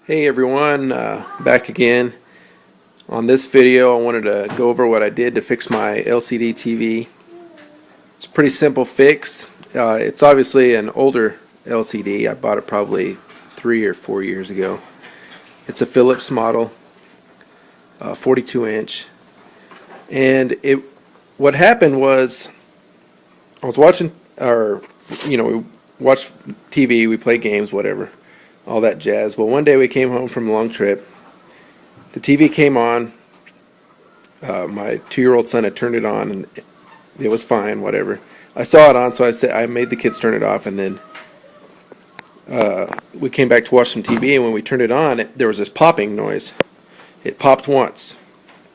Hey everyone, back again. On this video I wanted to go over what I did to fix my LCD TV. It's a pretty simple fix. It's obviously an older LCD. I bought it probably 3 or 4 years ago. It's a Philips model, 42 inch. And what happened was I was watching, we watch TV, we play games, whatever, all that jazz. Well, one day we came home from a long trip. The TV came on. My 2-year-old son had turned it on, and it was fine, whatever. I saw it on, so I made the kids turn it off, and then we came back to watch some TV, and when we turned it on, there was this popping noise. It popped once,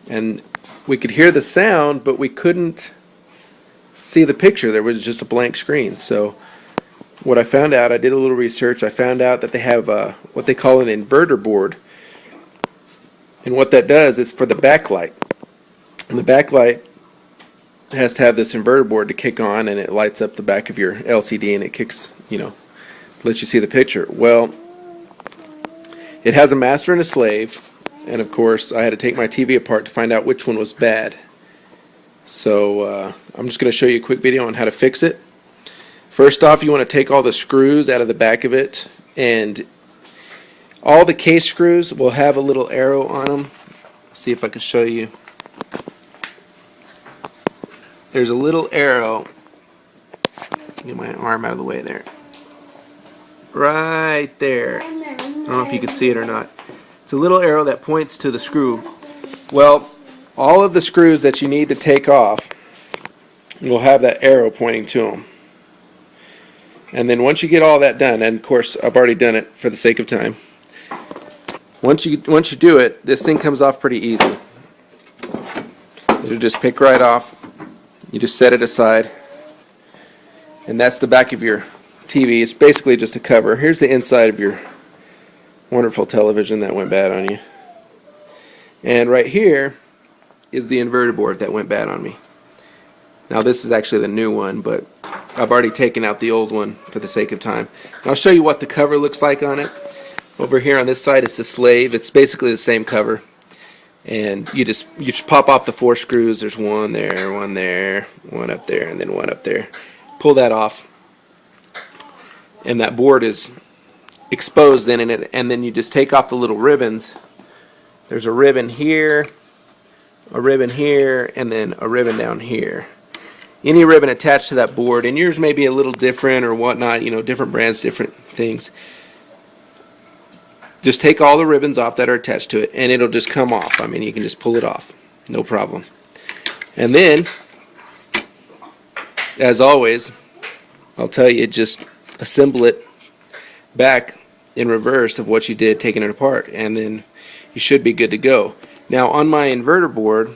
and we could hear the sound, but we couldn't see the picture. There was just a blank screen. So what I found out, I did a little research, I found out that they have what they call an inverter board. And what that does is for the backlight. And the backlight has to have this inverter board to kick on, and it lights up the back of your LCD, and it kicks, lets you see the picture. Well, it has a master and a slave, and of course I had to take my TV apart to find out which one was bad. So I'm just going to show you a quick video on how to fix it. First off, you want to take all the screws out of the back of it, and all the case screws will have a little arrow on them. Let's see if I can show you. There's a little arrow. Get my arm out of the way there. Right there. I don't know if you can see it or not. It's a little arrow that points to the screw. Well, all of the screws that you need to take off will have that arrow pointing to them. And then once you get all that done, and of course I've already done it for the sake of time, once you do it, this thing comes off pretty easy. It'll just pick right off. You just set it aside, and that's the back of your TV. It's basically just a cover. Here's the inside of your wonderful television that went bad on you. And right here is the inverter board that went bad on me. Now this is actually the new one, but I've already taken out the old one for the sake of time. And I'll show you what the cover looks like on it. Over here on this side is the slave. It's basically the same cover. And you just pop off the 4 screws. There's one there, one up there, and then one up there. Pull that off, and that board is exposed then in it. And then you just take off the little ribbons. There's a ribbon here, a ribbon here, and then a ribbon down here. Any ribbon attached to that board, and yours may be a little different or whatnot, different brands, different things. Just take all the ribbons off that are attached to it, and it'll just come off. I mean, you can just pull it off, no problem. And then, as always, I'll tell you, just assemble it back in reverse of what you did taking it apart, and then you should be good to go. Now, on my inverter board,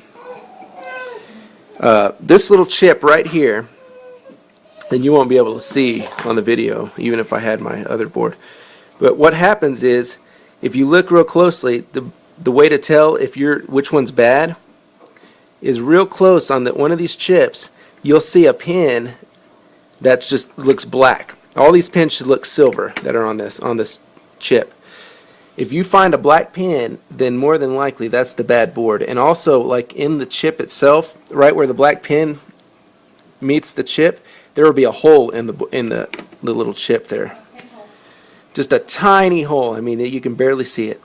this little chip right here, and you won't be able to see on the video even if I had my other board, but what happens is if you look real closely, the way to tell if which one's bad is real close on one of these chips. You'll see a pin that just looks black. All these pins should look silver that are on this chip. If you find a black pin, then more than likely that's the bad board. And also, like in the chip itself, right where the black pin meets the chip, there will be a hole in the little chip there. Just a tiny hole. I mean, you can barely see it.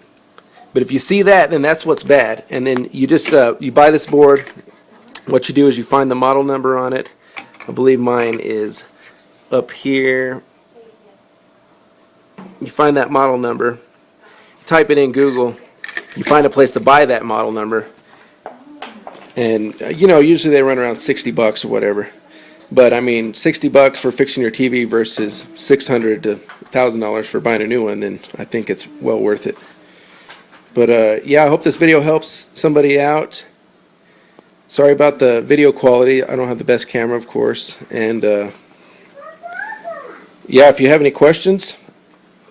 But if you see that, then that's what's bad. And then you just you buy this board. What you do is you find the model number on it. I believe mine is up here. You find that model number. Type it in Google, you find a place to buy that model number, and usually they run around $60 or whatever, but I mean $60 for fixing your TV versus $600 to $1,000 for buying a new one, then I think it's well worth it. But yeah, I hope this video helps somebody out. Sorry about the video quality. I don't have the best camera, of course, and yeah, if you have any questions,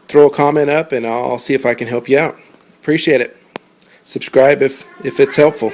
throw a comment up and I'll see if I can help you out. Appreciate it. Subscribe if it's helpful.